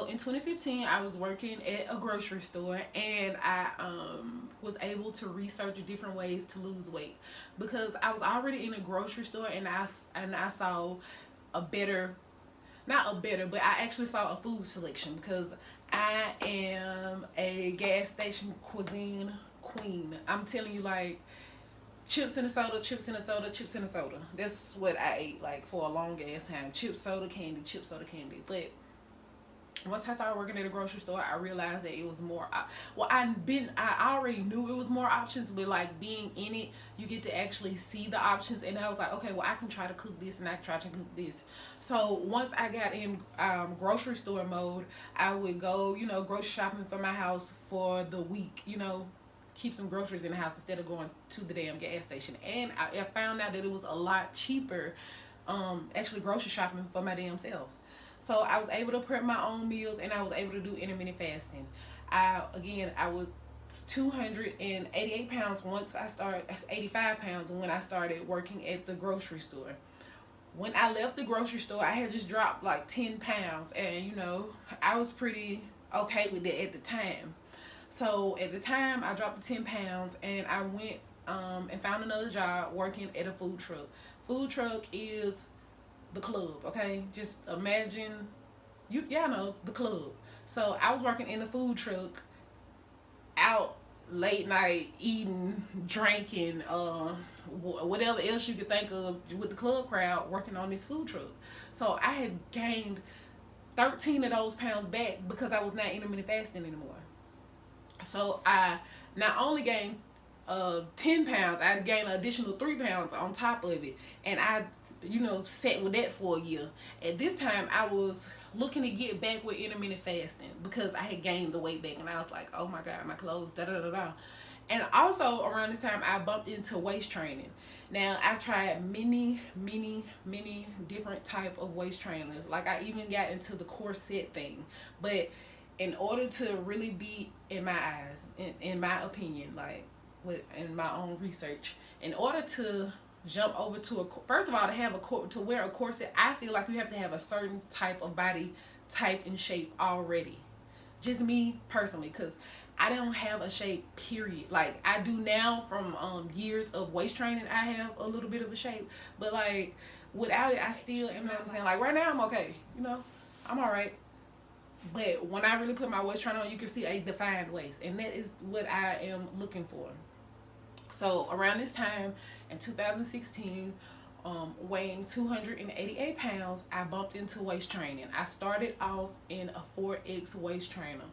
in 2015, I was working at a grocery store, and I was able to research different ways to lose weight because I was already in a grocery store, and I saw a better, not a better, but I actually saw a food selection because I am a gas station cuisine queen. I'm telling you, like, chips and a soda, chips and a soda, chips and a soda. That's what I ate like for a long ass time. Chips, soda, candy, chips, soda, candy. But once I started working at a grocery store, I realized that it was more. Well, I already knew it was more options, but like being in it, you get to actually see the options. And I was like, okay, well, I can try to cook this, and I can try to cook this. So once I got in grocery store mode, I would go, grocery shopping for my house for the week. Keep some groceries in the house instead of going to the damn gas station. And I found out that it was a lot cheaper, actually grocery shopping for my damn self. So I was able to prep my own meals, and I was able to do intermittent fasting. I was 288 pounds once I started, 85 pounds when I started working at the grocery store. When I left the grocery store, I had just dropped like 10 pounds, and I was pretty okay with it at the time. So at the time, I dropped the 10 pounds, and I went and found another job working at a food truck. Food truck is the club, okay? Just imagine, y'all know the club. So I was working in the food truck, out late night, eating, drinking, whatever else you could think of with the club crowd, working on this food truck. So I had gained 13 of those pounds back because I was not intermittent fasting anymore. So I not only gained 10 pounds, I gained an additional 3 pounds on top of it. And I, sat with that for a year. At this time, I was looking to get back with intermittent fasting because I had gained the weight back. And I was like, oh my God, my clothes, da da da da. And also around this time, I bumped into waist training. Now, I tried many different type of waist trainers. Like, I even got into the corset thing. But in order to really be, in my eyes, in my opinion, like in my own research, in order to jump over to first of all, to have to wear a corset, I feel like you have to have a certain type of body type and shape already. Just me personally, because I don't have a shape, period. Like, I do now from years of waist training, I have a little bit of a shape, but like without it, I still, you know what I'm saying? Like right now, I'm okay. I'm all right. But when I really put my waist trainer on, you can see a defined waist, and that is what I am looking for. So around this time in 2016, weighing 288 pounds, I bumped into waist training. I started off in a 4X waist trainer,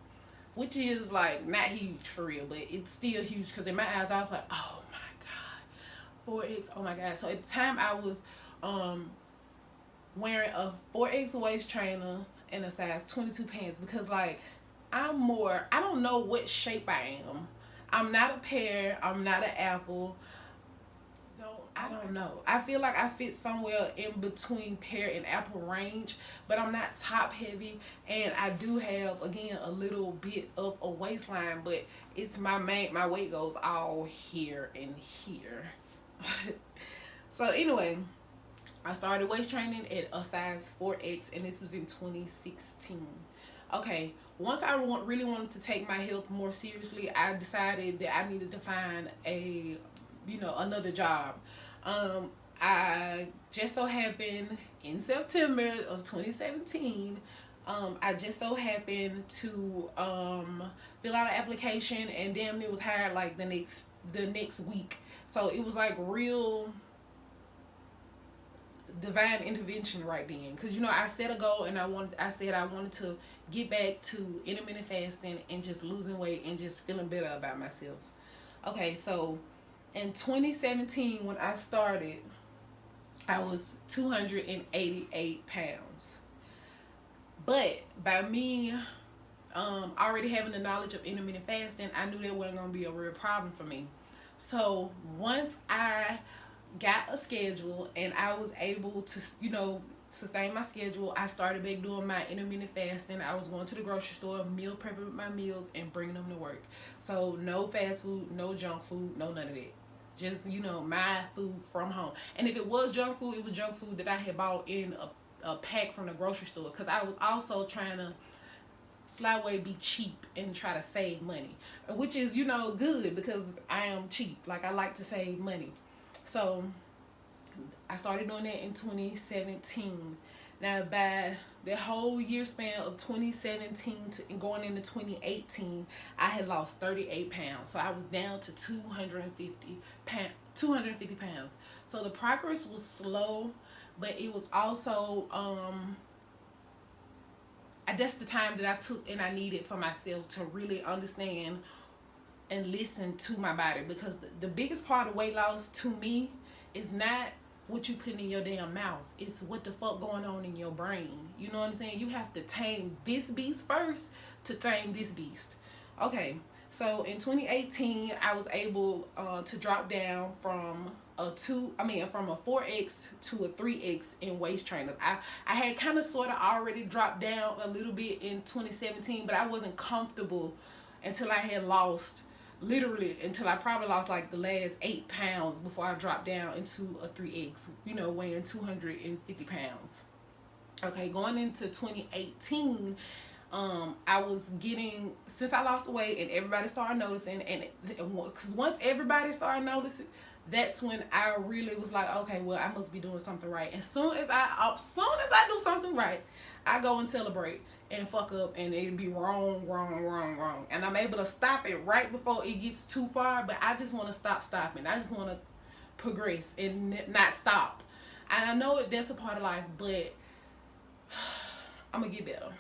which is like not huge for real, but it's still huge because in my eyes, I was like, oh my God, 4X, oh my God. So at the time, I was wearing a 4X waist trainer and a size 22 pants because like I don't know what shape I am. I'm not a pear, I'm not an apple. I don't know. I feel like I fit somewhere in between pear and apple range, but I'm not top heavy, and I do have again a little bit of a waistline, but it's my weight goes all here and here. So anyway, I started waist training at a size 4X, and this was in 2016. Okay, once I really wanted to take my health more seriously, I decided that I needed to find another job. I just so happened in September of 2017, I just so happened to fill out an application, and damn, it was hired like the next week. So it was like real divine intervention right then, because I set a goal, and I said I wanted to get back to intermittent fasting and just losing weight and just feeling better about myself. Okay, so in 2017 when I started, I was 288 pounds, but by me already having the knowledge of intermittent fasting, I knew that wasn't going to be a real problem for me. So once I got a schedule and I was able to, sustain my schedule, I started back doing my intermittent fasting. I was going to the grocery store, meal prepping my meals, and bringing them to work. So no fast food, no junk food, no none of that. Just, my food from home. And if it was junk food, it was junk food that I had bought in a pack from the grocery store, because I was also trying to sly way be cheap and try to save money, which is, you know, good because I am cheap. Like, I like to save money. So I started doing that in 2017. Now, by the whole year span of 2017 to going into 2018, I had lost 38 pounds. So I was down to 250 pounds. 250 pounds. So the progress was slow, but it was also that's the time that I took and I needed for myself to really understand and listen to my body, because the biggest part of weight loss to me is not what you put in your damn mouth. It's what the fuck going on in your brain. You know what I'm saying? You have to tame this beast first to tame this beast. Okay, so in 2018, I was able to drop down from a 4X to a 3X in waist trainers. I had kind of sort of already dropped down a little bit in 2017, but I wasn't comfortable until I had lost, literally until I probably lost like the last 8 pounds before I dropped down into a 3X, you know, weighing 250 pounds. Okay, going into 2018, I was getting, since I lost the weight and everybody started noticing, and because once everybody started noticing, that's when I really was like, okay, well, I must be doing something right. As soon as I do something right, I go and celebrate and fuck up, and it'd be wrong. And I'm able to stop it right before it gets too far, but I just want to stop stopping. I just want to progress and not stop. And I know that's a part of life, but I'm going to get better.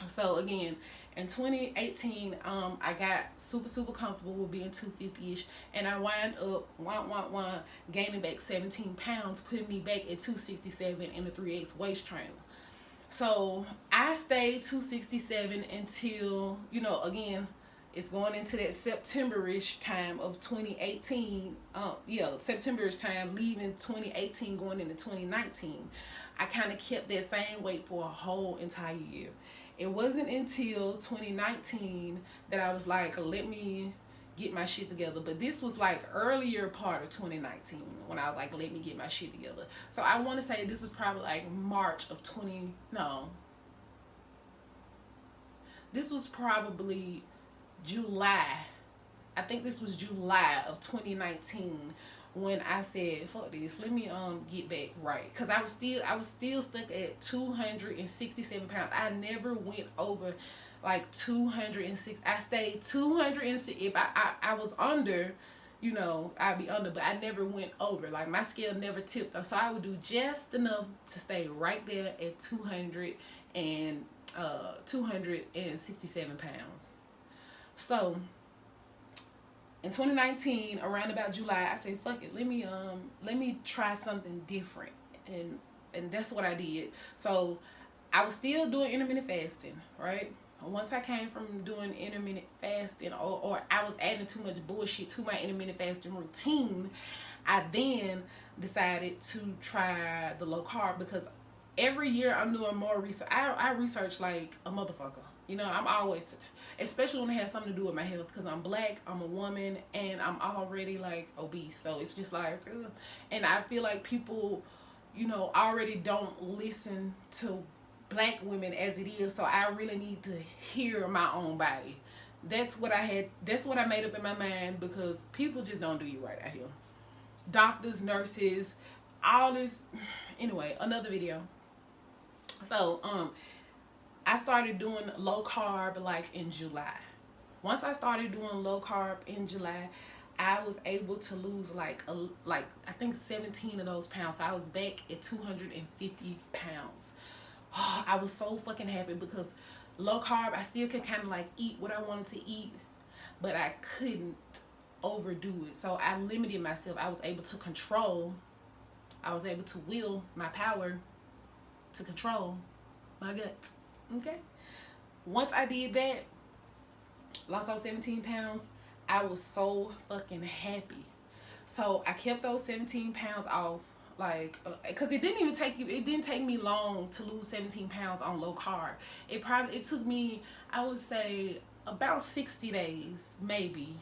So again, in 2018, I got super comfortable with being 250-ish, and I wind up gaining back 17 pounds, putting me back at 267 in the 3X waist trainer. So I stayed 267 until, you know, again, it's going into that September-ish time of 2018. September-ish time, leaving 2018, going into 2019. I kind of kept that same weight for a whole entire year. It wasn't until 2019 that I was like, let me get my shit together. But this was like earlier part of 2019 when I was like, let me get my shit together. So I want to say this was probably like March of this was probably July. I think this was July of 2019 when I said, fuck this, let me get back right. Because I was still stuck at 267 pounds. I never went over like 206. I stayed 206. If I was under, you know, I'd be under, but I never went over. Like, my scale never tipped. So I would do just enough to stay right there at 267 pounds. So in 2019, around about July, I said, fuck it, let me try something different. And that's what I did. So I was still doing intermittent fasting, right? Once I came from doing intermittent fasting, or I was adding too much bullshit to my intermittent fasting routine, I then decided to try the low carb, because every year I'm doing more research. I research like a motherfucker. You know, I'm always, especially when it has something to do with my health, because I'm black, I'm a woman, and I'm already like obese. So it's just like, ugh. And I feel like people, you know, already don't listen to black women as it is. So I really need to hear my own body. That's what I made up in my mind, because people just don't do you right out here. Doctors, nurses, all this. Anyway, another video. So, I started doing low carb like in July. Once I started doing low carb in July, I was able to lose like I think 17 of those pounds. So I was back at 250 pounds. Oh, I was so fucking happy, because low carb, I still could kind of like eat what I wanted to eat, but I couldn't overdo it. So I limited myself. I was able to will my power to control my guts. Okay, once I did that, lost those 17 pounds, I was so fucking happy. So I kept those 17 pounds off, like, because it didn't take me long to lose 17 pounds on low carb. It took me, I would say, about 60 days, maybe,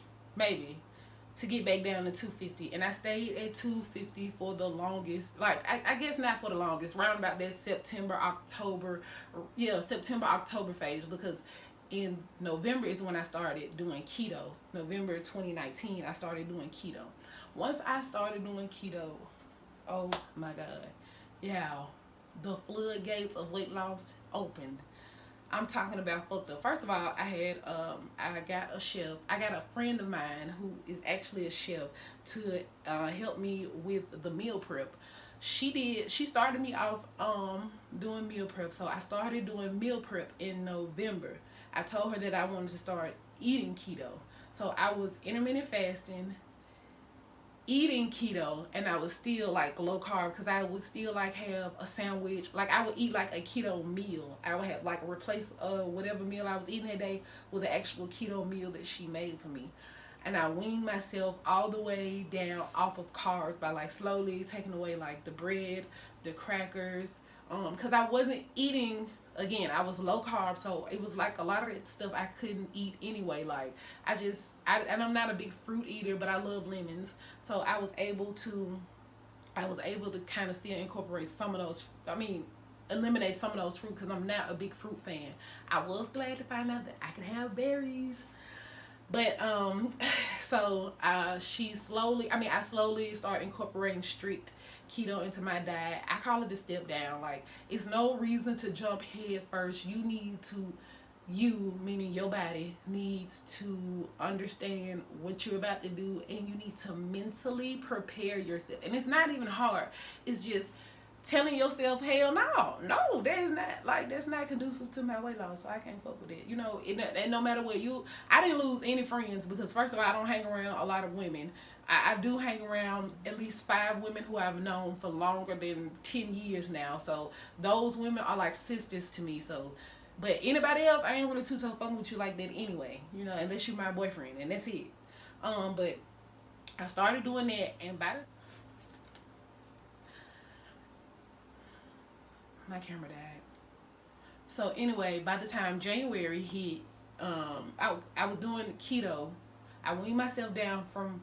to get back down to 250, and I stayed at 250 for the longest. Like I guess not for the longest, round about that September October, yeah, September October phase, because in November is when I started doing keto. November 2019 I started doing keto. Once I started doing keto, oh my god, yeah, the floodgates of weight loss opened. I'm talking about fucked up. First of all, I got a chef. I got a friend of mine who is actually a chef to help me with the meal prep. She started me off doing meal prep. So I started doing meal prep in November. I told her that I wanted to start eating keto. So I was intermittent fasting, eating keto, and I was still like low carb, because I would still like have a sandwich. Like I would eat like a keto meal. I would have like replace whatever meal I was eating that day with an actual keto meal that she made for me. And I weaned myself all the way down off of carbs by like slowly taking away like the bread, the crackers, because I wasn't eating. Again, I was low carb, so it was like a lot of that stuff I couldn't eat anyway. Like and I'm not a big fruit eater, but I love lemons, so I was able to kind of still incorporate some of those. I mean, eliminate some of those fruit, because I'm not a big fruit fan. I was glad to find out that I could have berries. But so I slowly started incorporating strict keto into my diet. I call it the step down. Like, it's no reason to jump head first. You, meaning your body, needs to understand what you're about to do, and you need to mentally prepare yourself. And it's not even hard. It's just telling yourself, hell no, that's not conducive to my weight loss, so I can't fuck with it. And no matter what, I didn't lose any friends, because first of all, I don't hang around a lot of women. I do hang around at least 5 women who I've known for longer than 10 years now. So those women are like sisters to me. So, but anybody else, I ain't really too tough fucking with you like that anyway. Unless you're my boyfriend, and that's it. But I started doing that, and my camera died. So anyway, by the time January hit, I was doing keto. I weaned myself down from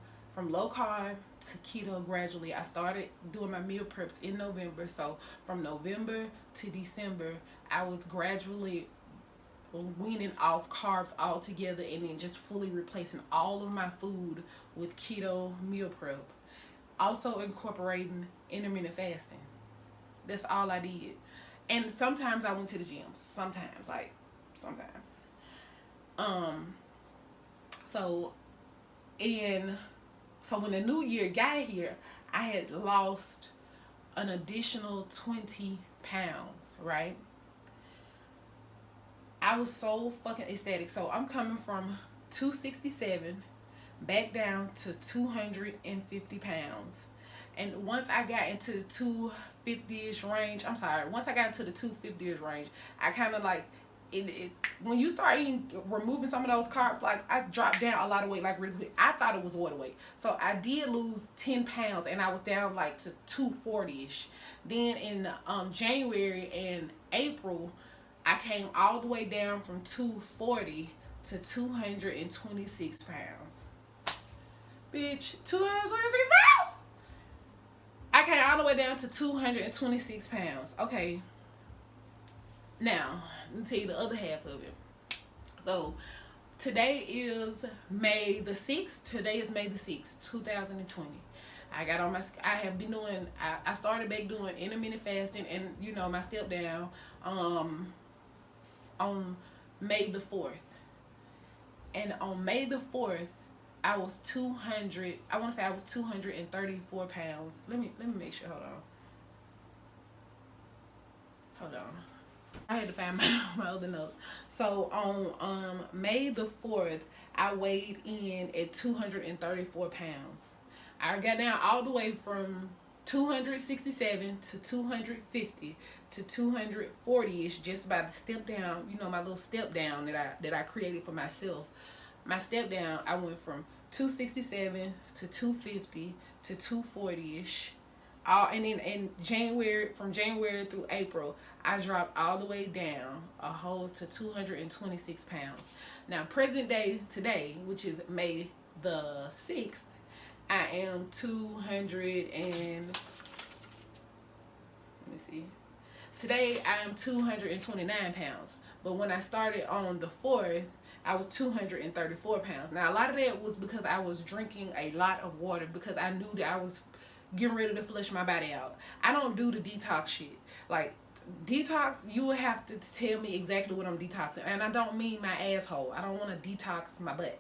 low carb to keto gradually. I started doing my meal preps in November. So from November to December, I was gradually weaning off carbs altogether, and then just fully replacing all of my food with keto meal prep. Also incorporating intermittent fasting. That's all I did. And sometimes I went to the gym. Sometimes. So when the new year got here, I had lost an additional 20 pounds, right? I was so fucking ecstatic. So I'm coming from 267 back down to 250 pounds. And once I got into the 250-ish range, once I got into the 250-ish range, I kind of like, when you start removing some of those carbs, like I dropped down a lot of weight like really quick. I thought it was water weight. So I did lose 10 pounds, and I was down like to 240-ish. Then in January and April, I came all the way down from 240 to 226 pounds. Bitch, 226 pounds? I came all the way down to 226 pounds. Okay. Now, let me tell you the other half of it. So, today is May the 6th. Today is May the 6th, 2020. I started back doing intermittent fasting and, my step down on May the 4th. And on May the 4th, I was 234 pounds. Let me make sure. Hold on. I had to find my other notes. So on May the 4th, I weighed in at 234 pounds. I got down all the way from 267 to 250 to 240-ish just by the step down, my little step down that I created for myself. My step down, I went from 267 to 250 to 240-ish. And then from January through April, I dropped all the way down to 226 pounds. Now, present day today, which is May the 6th, I am 200 and, let me see. Today I am 229 pounds. But when I started on the 4th, I was 234 pounds. Now, a lot of that was because I was drinking a lot of water because I knew that I was getting ready to flush my body out. I don't do the detox shit. Like, detox, you will have to tell me exactly what I'm detoxing. And I don't mean my asshole. I don't want to detox my butt.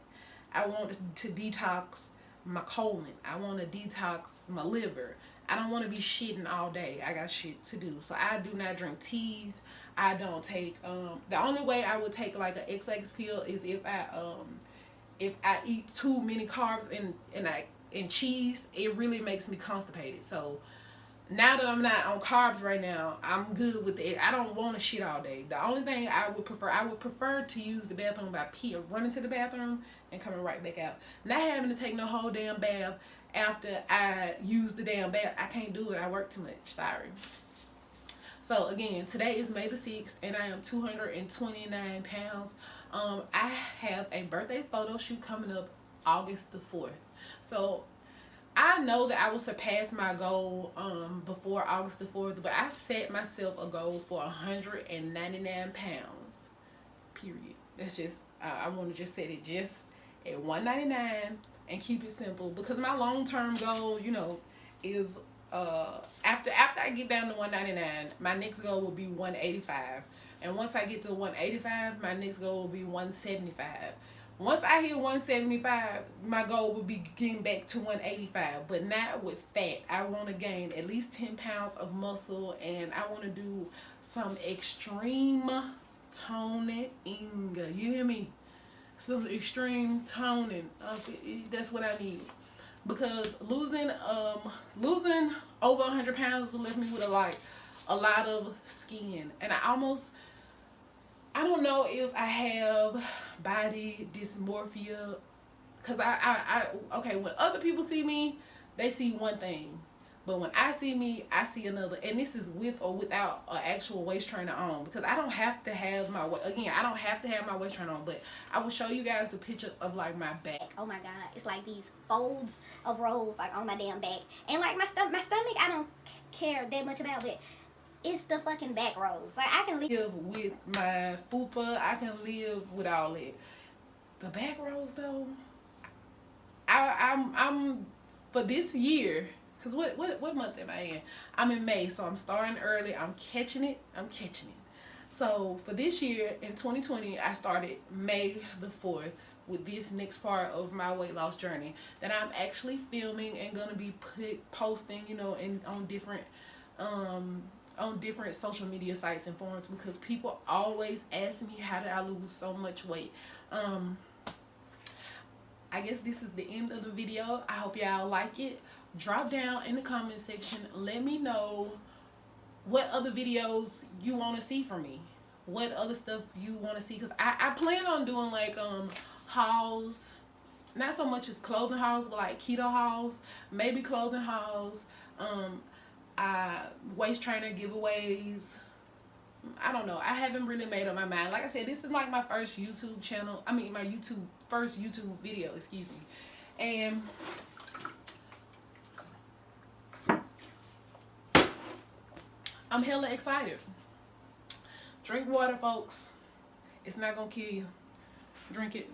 I want to detox my colon. I want to detox my liver. I don't want to be shitting all day. I got shit to do. So I do not drink teas. I don't take the only way I would take like an XX pill is if I eat too many carbs and cheese. It really makes me constipated. So now that I'm not on carbs right now, I'm good with it. I don't want to shit all day. The only thing I would prefer to use the bathroom by running to the bathroom and coming right back out. Not having to take no whole damn bath after I use the damn bath. I can't do it. I work too much. Sorry. So again, today is May the 6th and I am 229 pounds. I have a birthday photo shoot coming up August the 4th. So I know that I will surpass my goal before August the 4th, but I set myself a goal for 199 pounds. Period. That's just, I want to just set it just at 199 and keep it simple, because my long-term goal, you know, is after I get down to 199, my next goal will be 185. And once I get to 185, my next goal will be 175. Once I hit 175, my goal will be getting back to 185, but not with fat. I want to gain at least 10 pounds of muscle, and I want to do some extreme toning. You hear me? Some extreme toning. That's what I need. Because losing over 100 pounds left me with a lot of skin, and I don't know if I have body dysmorphia, because okay, when other people see me, they see one thing, but when I see me, I see another. And this is with or without an actual waist trainer on, because I don't have to have my waist trainer on, but I will show you guys the pictures of like my back. Oh my god, it's like these folds of rolls like on my damn back, and like my stomach I don't care that much about, but it's the fucking back rolls. Like, I can live with my fupa, I can live with all it. The back rolls though, I'm for this year, because what month am I in? I'm in May, so I'm starting early. I'm catching it. So for this year in 2020, I started May the 4th with this next part of my weight loss journey that I'm actually filming and gonna be posting, you know, on different social media sites and forums, because people always ask me, how did I lose so much weight? I guess this is the end of the video. I hope y'all like it. Drop down in the comment section. Let me know what other videos you want to see from me. What other stuff you want to see, because I plan on doing like hauls. Not so much as clothing hauls, but like keto hauls, maybe clothing hauls, waist trainer giveaways. I don't know. I haven't really made up my mind. Like I said, this is like my first YouTube channel. I mean, my first YouTube video, excuse me. And I'm hella excited. Drink water, folks. It's not gonna kill you. Drink it.